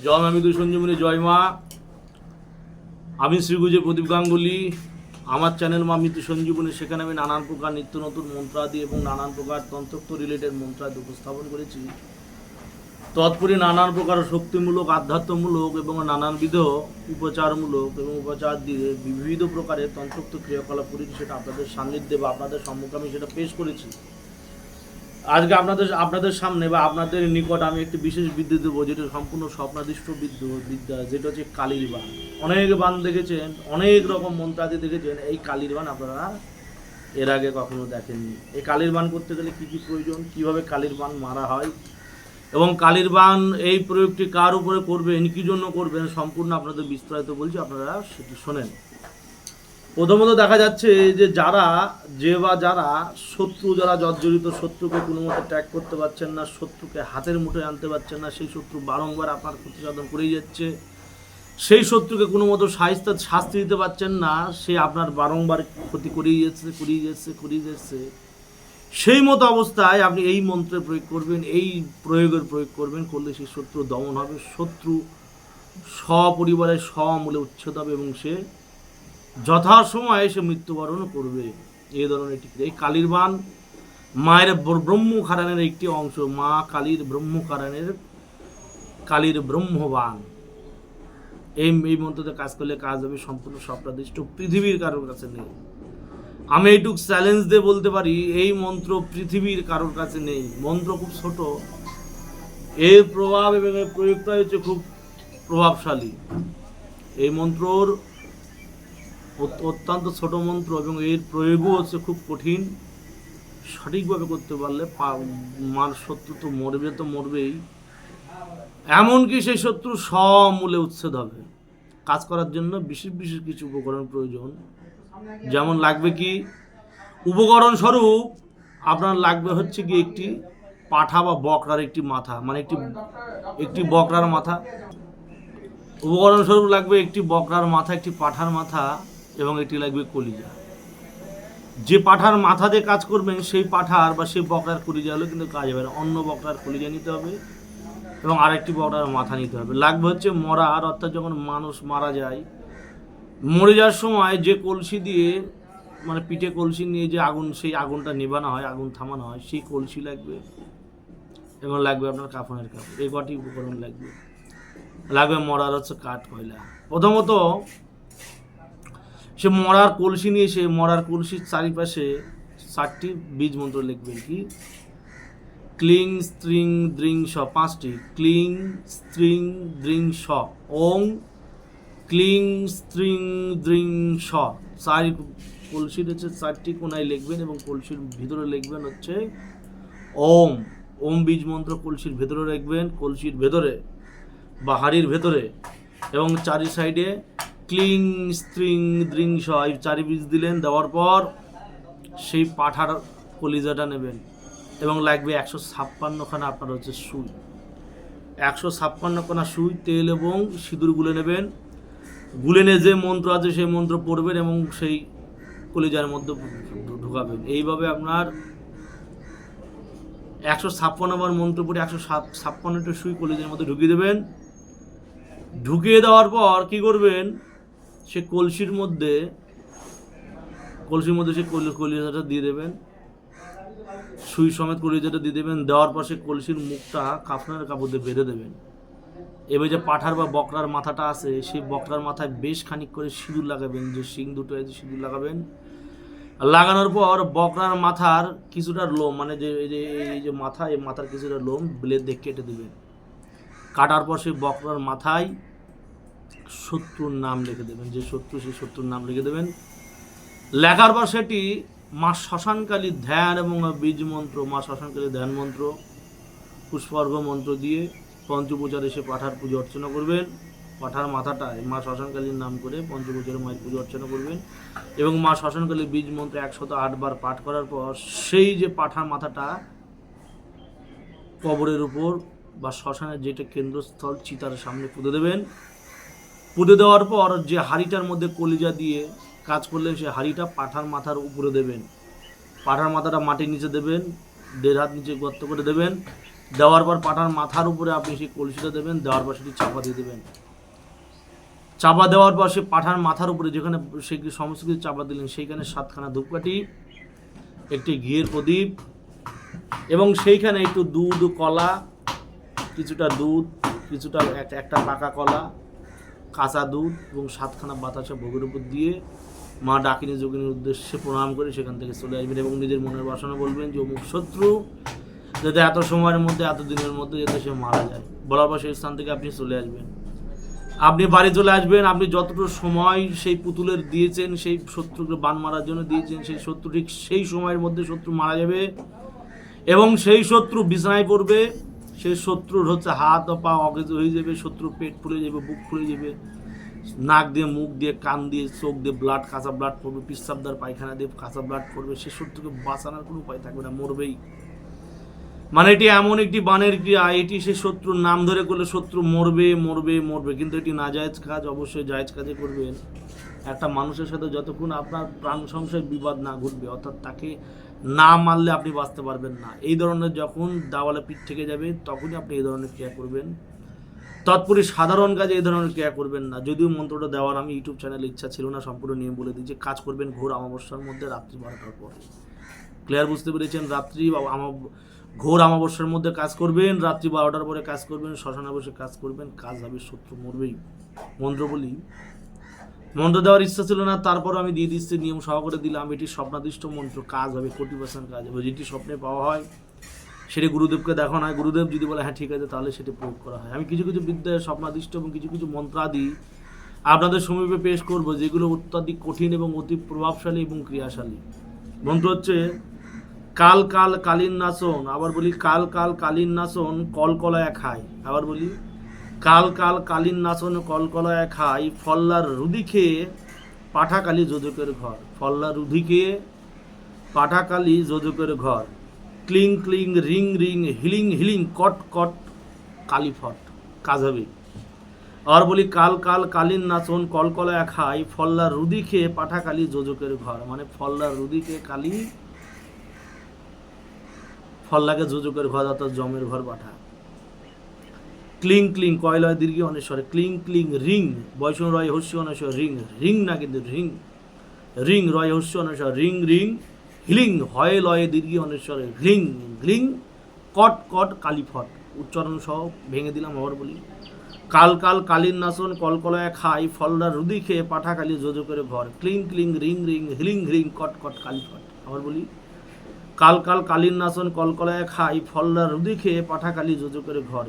জয় মা মৃত্যু সঞ্জীবনী, জয় মা। আমি শ্রীগুজে প্রদীপ গাঙ্গুলি। আমার চ্যানেল মা মৃত্যু সঞ্জীবনী, সেখানে আমি নানান প্রকার নিত্য নতুন মন্ত্রাদি এবং নানান প্রকার তন্ত্রোক্ত রিলেটেড মন্ত্রাদি উপস্থাপন করেছি। তৎপরে নানান প্রকার শক্তিমূলক, আধ্যাত্মমূলক এবং নানানবিধ উপচারমূলক এবং উপচার দিয়ে বিবিধ প্রকারের তন্ত্রোক্ত ক্রিয়াকলাপ করেছি। সেটা আপনাদের সান্নিধ্যে বা আপনাদের সম্মুখে আমি সেটা পেশ করেছি। আজকে আপনাদের সামনে বা আপনাদের নিকট আমি একটি বিশেষ বিদ্যা দেবো, যেটা সম্পূর্ণ স্বপ্নাদিষ্ট বিদ্যা, যেটা হচ্ছে কালীর বান। অনেক বান দেখেছেন, অনেক রকম মন্ত্রাদি দেখেছেন, এই কালীর বান আপনারা এর আগে কখনো দেখেননি। এই কালীর বান করতে গেলে কী কী প্রয়োজন, কীভাবে কালীর বান মারা হয় এবং কালীর বান এই প্রয়োগটি কার উপরে করবেন, কী জন্য করবেন, সম্পূর্ণ আপনাদের বিস্তারিত বলছি, আপনারা সেটি শোনেন। প্রথমত দেখা যাচ্ছে যে যারা শত্রু, যারা জর্জরিত, শত্রুকে কোনো মতে ট্যাগ করতে পারছেন না, শত্রুকে হাতের মুঠোয় আনতে পারছেন না, সেই শত্রু বারংবার আপনার ক্ষতি সাধন করেই যাচ্ছে, সেই শত্রুকে কোনো মতো শাস্তি দিতে পারছেন না, সে আপনার বারংবার ক্ষতি করেই যাচ্ছে, সেই মতো অবস্থায় আপনি এই মন্ত্রের প্রয়োগ করবেন, এই প্রয়োগ করবেন, করলে সেই শত্রু দমন হবে, শত্রু সপরিবারে সমূলে উচ্ছেদ হবে এবং সে যথাসময়ে সে মৃত্যুবরণ করবে। এই ধরনের একটি এই কালীর বান মায়ের ব্রহ্মকারানের একটি অংশ, মা কালীর ব্রহ্মকারানের কালীর ব্রহ্মবান। এই মন্ত্রতে কাজ করলে কাজ হবে সম্পূর্ণ স্বপ্নাদিষ্ট, পৃথিবীর কারোর কাছে নেই। আমি এইটুক চ্যালেঞ্জ দিয়ে বলতে পারি, এই মন্ত্র পৃথিবীর কারোর কাছে নেই। মন্ত্র খুব ছোট, এর প্রভাব এবং এর প্রয়োগটা হচ্ছে খুব প্রভাবশালী। এই মন্ত্রর অত্যন্ত ছোট মন্ত্র এবং এর প্রয়োগও হচ্ছে খুব কঠিন। সঠিকভাবে করতে পারলে শত্রু তো মরবেই, এমনকি সেই শত্রু সমূলে উচ্ছেদ হবে। কাজ করার জন্য বিশেষ কিছু উপকরণ প্রয়োজন। যেমন লাগবে কি, উপকরণ স্বরূপ আপনার লাগবে হচ্ছে কি একটি পাঠা বা বকরার একটি মাথা, মানে একটি বকরার মাথা। উপকরণ স্বরূপ লাগবে একটি বকরার মাথা, একটি পাঠার মাথা এবং একটি লাগবে কলিজা। যে পাঠার মাথা দিয়ে কাজ করবেন, সেই পাঠার বা সেই বকরার কলিজা হলে কিন্তু কাজ হবে না। অন্য বকরার কলিজা নিতে হবে এবং আরেকটি বকরার মাথা নিতে হবে। লাগবে হচ্ছে মরার, অর্থাৎ যখন মানুষ মারা যায়, মরে যাওয়ার সময় যে কলসি দিয়ে, মানে পিঠে কলসি নিয়ে যে সেই আগুনটা নেভানো হয়, আগুন থামানো হয়, সেই কলসি লাগবে এবং লাগবে আপনার কাফনের কাপড়। এই কটি উপকরণ লাগবে মরার হচ্ছে কাঠ, কয়লা। প্রথমত সে মরার কলসি নিয়ে এসে মরার কলসির চারিপাশে 4টি বীজ মন্ত্র লিখবেন। কি? ক্লিং স্ত্রিং দ্রিং স, 5টি। ক্লিং স্ত্রিং দ্রিং স, ওং ক্লিং স্ত্রিং দ্রিং স। কলসির হচ্ছে 4টি কোনায় লিখবেন এবং কলসির ভিতরে লিখবেন হচ্ছে ওম। ওম বীজ মন্ত্র কলসির ভেতরে রাখবেন, কলসির ভেতরে বা হাড়ির ভেতরে, এবং চারি সাইডে ক্লিং স্ত্রিং দ্রিং স, 4 বীজ দিলেন। দেওয়ার পর সেই পাঠার কলিজাটা নেবেন এবং লাগবে 156খানা আপনার হচ্ছে সুই। 156খানা সুই, তেল এবং সিঁদুর গুলে নেবেন। গুলে নিয়ে যে মন্ত্র আছে সেই মন্ত্র পড়বেন এবং সেই কলিজার মধ্যে ঢুকাবেন। এইভাবে আপনার 156বার মন্ত্র পড়ে 156টা সুই কলিজার মধ্যে ঢুকিয়ে দেবেন। ঢুকিয়ে দেওয়ার পর কি করবেন, সে কলসির মধ্যে সেই কলিজাটা দিয়ে দেবেন, সুই সমেত কলিজাটা দিয়ে দেবেন। দেওয়ার পর সে কলসির মুখটা কাফনের কাপড় দিয়ে বেঁধে দেবেন। এবার যে পাঠার বা বকরার মাথাটা আছে, সেই বকরার মাথায় বেশ খানিক করে সিঁদুর লাগাবেন, যে শিং দুটো আছে সিঁদুর লাগাবেন। লাগানোর পর বকরার মাথার কিছুটা লোম, মানে এই যে মাথা, এই মাথার কিছুটা লোম ব্লেড দিয়ে কেটে দেবেন। কাটার পর সেই বকরার মাথায় শত্রুর নাম লিখে দেবেন, যে শত্রু, সেই শত্রুর নাম লিখে দেবেন। লেখার পর সেটি মা শ্মশানকালীর ধ্যান এবং বীজ মন্ত্র, মা শ্মশানকালীর ধ্যান মন্ত্র, পুষ্পার্ঘ মন্ত্র দিয়ে পঞ্চপূজারে সে পাঠার পুজো অর্চনা করবেন। পাঠার মাথাটায় মা শ্মশানকালীর নাম করে পঞ্চপূজারে মায়ের পুজো অর্চনা করবেন এবং মা শ্মশানকালীর বীজ মন্ত্র 108 বার পাঠ করার পর সেই যে পাঠার মাথাটা কবরের উপর বা শ্মশানের যেটা কেন্দ্রস্থল, চিতার সামনে পুঁতে দেবেন। পুঁতে দেওয়ার পর যে হাঁড়িটার মধ্যে কলিজা দিয়ে কাজ করলে সেই হাঁড়িটা পাঠার মাথার উপরে দেবেন। পাঠার মাথাটা মাটির নিচে দেবেন, 1.5 হাত নিচে গর্ত করে দেবেন দেওয়ার পর পাঁঠার মাথার উপরে আপনি সেই কলসিটা দেবেন, দেওয়ার পর সেটি চাপা দিয়ে দেবেন। চাপা দেওয়ার পর সে পাঁঠার মাথার উপরে যেখানে সেই সমস্ত কিছু চাপা দিলেন সেইখানে 7খানা ধূপকাঠি, একটি ঘিয়ের প্রদীপ এবং সেইখানে একটু দুধ, কলা, কিছুটা দুধ, কিছুটা একটা পাকা কলা, কাঁচা দুধ এবং 7খানা বাতাসা ভোগের উপর দিয়ে মা ডাকিনী যোগিনীর উদ্দেশ্যে প্রণাম করে সেখান থেকে চলে আসবেন এবং নিজের মনের বাসনা বলবেন যে অমুক শত্রু যাতে এত সময়ের মধ্যে, এত দিনের মধ্যে যাতে সে মারা যায়। বলার পর সেই স্থান থেকে আপনি চলে আসবেন। আপনি বাড়ি চলে আসবেন। আপনি যতটুকু সময় সেই পুতুলের দিয়েছেন, সেই শত্রুকে বান মারার জন্য দিয়েছেন, সেই শত্রু ঠিক সেই সময়ের মধ্যে শত্রু মারা যাবে এবং সেই শত্রু বিছানায় পড়বে। সেই শত্রুর হাত ও পা অকেজ হয়ে যাবে, শত্রুর পেট ফুলে যাবে, বুক ফুলে যাবে, নাক দিয়ে, মুখ দিয়ে, কান দিয়ে, চোখ দিয়ে ব্লাড, কাঁচা ব্লাড পড়বে, পিসাবদার পায়খানা দিয়ে কাঁচা ব্লাড পড়বে। সে শত্রুকে বাঁচানোর কোনো উপায় থাকবে না, মরবেই। মানে এটি এমন একটি বানের ক্রিয়া, এটি সে শত্রুর নাম ধরে করলে শত্রু মরবে মরবে মরবে। কিন্তু এটি নাজায়েজ কাজ, অবশ্যই জায়েজ কাজে করবেন। একটা মানুষের সাথে যতক্ষণ আপনার প্রাণ সংশয় বিবাদ না ঘটবে, অর্থাৎ তাকে না মারলে আপনি বাঁচতে পারবেন না, এই ধরনের যখন দাওয়ালে পিঠ থেকে যাবে তখনই আপনি এই ধরনের ক্রিয়া করবেন। তৎপরি সাধারণ কাজে এই ধরনের ক্রিয়া করবেন না। যদিও মন্ত্রটা দেওয়ার আমি ইউটিউব চ্যানেলে ইচ্ছা ছিল না, সম্পূর্ণ নিয়ম বলে দিচ্ছি। কাজ করবেন ঘোর অমাবস্যার মধ্যে রাত্রি 12টার পরে। ক্লিয়ার বুঝতে পেরেছেন? রাত্রি ঘোর অমাবস্যার মধ্যে কাজ করবেন, রাত্রি 12টার পরে কাজ করবেন, শ্মশানে বসে কাজ করবেন, কাজ হবে, শত্রু মরবেই। মন্ত্র বলি, মন্ত্র দেওয়ার ইচ্ছা ছিল না, তারপর আমি দিয়ে দিচ্ছি, নিয়ম সহকারে দিলাম। এটি স্বপ্নাদিষ্ট মন্ত্র, কাজ হবে, 40% কাজ হবে। যেটি স্বপ্নে পাওয়া হয় সেটি গুরুদেবকে দেখানো হয়। গুরুদেব যদি বলে হ্যাঁ ঠিক আছে, তাহলে সেটি প্রয়োগ করা হয়। আমি কিছু কিছু বিদ্যায় স্বপ্নাদিষ্ট এবং কিছু কিছু মন্ত্রাদি আপনাদের সমীপে পেশ করব, যেগুলো অত্যাধিক কঠিন এবং অতি প্রভাবশালী এবং ক্রিয়াশালী। মন্ত্র হচ্ছে কাল কাল কালীন নাচন। আবার বলি কাল কাল কালীন নাচন কলকলায় খায়। আবার বলি কাল কাল কালীন নাচন কলকলায় খায়, ফল্লার রুধি খেয়ে পাঠাকালী যোজকের ঘর। ফল্লার রুধি খেয়ে পাঠাকালী যোজকের ঘর। ক্লিং ক্লিং রিং রিং হিলিং হিলিং কট কট কালীফট, কাজ হবে। আর বলি কাল কাল কালীন নাচন কলকলায় খায়, ফল্লার রুধি খেয়ে পাঠাকালী যোজকের ঘর। মানে ফল্লার রুধি খেয়ে কালী, ফল্লাকে যোজকের ঘর অর্থাৎ জমের ঘর পাঠা। ক্লিং ক্লিং কয়লয় দীর্ঘ অনেশ্বরে, ক্লিং ক্লিং রিং বৈষ্ণব রয় হস্য অনেশ্বর, রিং রিং না কিন্তু রিং, রিং রয় হস্য অনেশ্বর, রিং রিং হিলিং হয় লয়ে দীর্ঘ অনেশ্বরে, গ্লিং গ্লিং কট কট কালীফট। উচ্চারণ সহ ভেঙে দিলাম। আবার বলি কাল কাল কালীন নাচন কলকলায় খাই, ফলদার রুদি খেয়ে পাঠাকালী যোজকের ঘর। ক্লিং ক্লিং রিং রিং হিলিং হিলিং কট কট কালীফট। আবার বলি কাল কাল কালীন নাচন কলকলায় খাই, ফলদার রুদি খেয়ে পাঠাকালী যোজকের ঘর।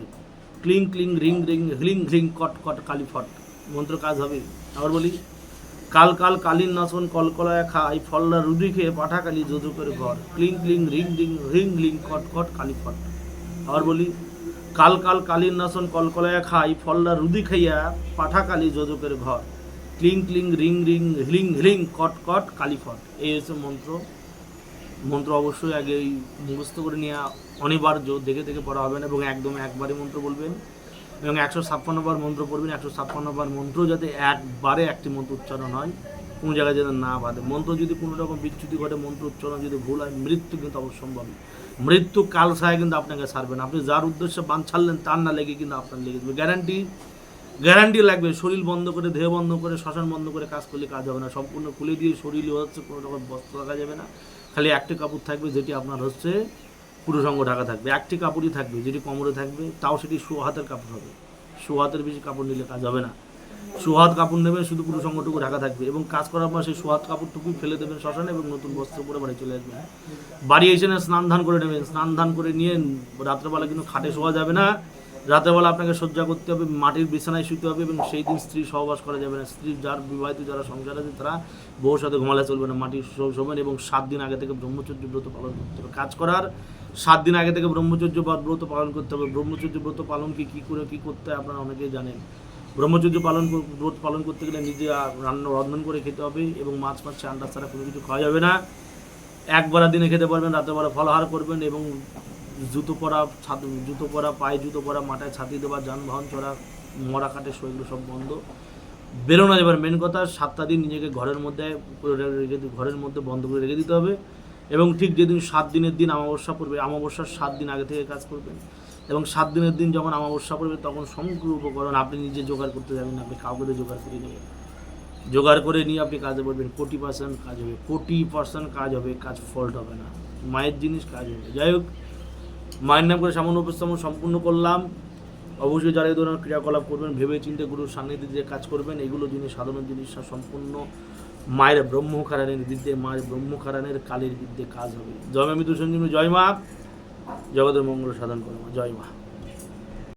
ক্লিং ক্লিং রিং রিং হিলিং হিলিং কট কট কালীফট। মন্ত্র কাজ হবে। আবার বলি কাল কাল কালীন নাচন কলকলায় খাই, ফলদার রুদি খেয়ে পাঠাকালী যোজকের ঘর। ক্লিং ক্লিং রিং রিং রিং লিং কট কট কালীফট। আবার বলি কাল কাল কালীন নাচন কলকলায় খাই, ফলদার রুদি খাইয়া পাঠাকালী যোজকের ঘর। ক্লিং ক্লিং রিং রিং হিলিং হিলিং কট কট কালীফট। এই হচ্ছে মন্ত্র। মন্ত্র অবশ্যই আগে মুখস্থ করে নেওয়া অনিবার্য, দেখে দেখে পড়া হবে না এবং একদম একবারই মন্ত্র বলবেন এবং 156 বার মন্ত্র পড়বেন। 156 বার মন্ত্র যাতে একবারে একটি মন্ত্র উচ্চারণ হয়, কোনো জায়গায় যেন না বাঁধে। মন্ত্র যদি কোনো রকম বিচ্যুতি ঘটে, মন্ত্র উচ্চারণ যদি ভুল হয়, মৃত্যু কিন্তু অবশ্যম্ভাবী। মৃত্যু কাল ছায়া কিন্তু আপনাকে ছাড়বে না। আপনি যার উদ্দেশ্যে বান ছাড়লেন তার না লেগে কিন্তু আপনার লেগে যাবে। গ্যারান্টি লাগবে। শরীর বন্ধ করে, দেহ বন্ধ করে, শ্মশান বন্ধ করে কাজ করলে কাজ হবে না। সম্পূর্ণ খুলে দিয়ে শরীরই হচ্ছে, কোনো রকম বস্ত্র রাখা যাবে না। খালি একটি কাপড় থাকবে যেটি আপনার পুরো সঙ্গ ঢাকা থাকবে। একটি কাপড়ই থাকবে যেটি কোমরে থাকবে, তাও সেটি হাতের কাপড় হবে। হাতের বেশি কাপড় নিলে কাজ হবে না। হাত কাপড় নেবেন, শুধু পুরো সঙ্গটুকু ঢাকা থাকবে এবং কাজ করার পর সেই হাত কাপড়টুকুই ফেলে দেবেন শ্মশানে এবং নতুন বস্ত্র পরে বাড়ি চলে আসবেন। বাড়ি এসে না স্নান ধান করে নেবেন। স্নান ধান করে নিয়ে রাত্রেবেলা কিন্তু খাটে শোয়া যাবে না। রাতেরবেলা আপনাকে শয্যা করতে হবে, মাটির বিছানায় শুতে হবে এবং সেই দিন স্ত্রী সহবাস করা যাবে না। স্ত্রী যার বিবাহিত, যারা সংসার আছে, তারা বউর সাথে ঘুমালে চলবে না, মাটির শোবেন এবং 7 দিন আগে থেকে ব্রহ্মচর্য ব্রত পালন করতে হবে। কাজ করার 7 দিন আগে থেকে ব্রহ্মচর্য বা ব্রত পালন করতে হবে। ব্রহ্মচর্য ব্রত পালন কী করতে হয় আপনারা অনেকেই জানেন। ব্রহ্মচর্য ব্রত পালন করতে গেলে নিজে রন্ধন করে খেতে হবে এবং মাছ আন্ডা ছাড়া কোনো কিছু খাওয়া যাবে না। একবার দিনে খেতে পারবেন, রাতেরবেলা ফলাহার করবেন এবং জুতো পরা, পায়ে জুতো পরা, মাথায় ছাতি দেওয়া, যানবাহন চড়া, মরা কাটে এগুলো সব বন্ধ। বেরোনো যাবে। মেন কথা 7টা দিন নিজেকে ঘরের মধ্যে বন্ধ করে রেখে দিতে হবে এবং ঠিক যেদিন 7 দিনের দিন অমাবস্যা পড়বে, অমাবস্যার 7 দিন আগে থেকে কাজ করবেন। এবং 7 দিনের দিন যখন অমাবস্যা পড়বে তখন সমগ্র উপকরণ আপনি নিজে জোগাড় করতে যাবেন না, আপনি কাউকে দিয়ে জোগাড় করে নেবেন। জোগাড় করে নিয়ে আপনি কাজে বলবেন, 40% কাজ হবে, 40% কাজ হবে, কাজ ফল্ট হবে না, মায়ের জিনিস কাজ হবে। যাই হোক, মায়ের নাম করে সামান্য উপস্থাপন সম্পূর্ণ করলাম। অবশ্যই যারা এই ধরনের ক্রিয়াকলাপ করবেন ভেবে চিন্তে গুরুর সান্নিধ্যে যে কাজ করবেন, এগুলো জিনিস সাধারণ জিনিস না, সম্পূর্ণ মায়ের ব্রহ্মকারানের বিদ্যে, মায়ের ব্রহ্মকারানের কালের বিদ্যে কাজ হবে। জয় মা মৃত্যু সঞ্জীবনী, জয় মা, জগতের মঙ্গল সাধন করো মা, জয় মা।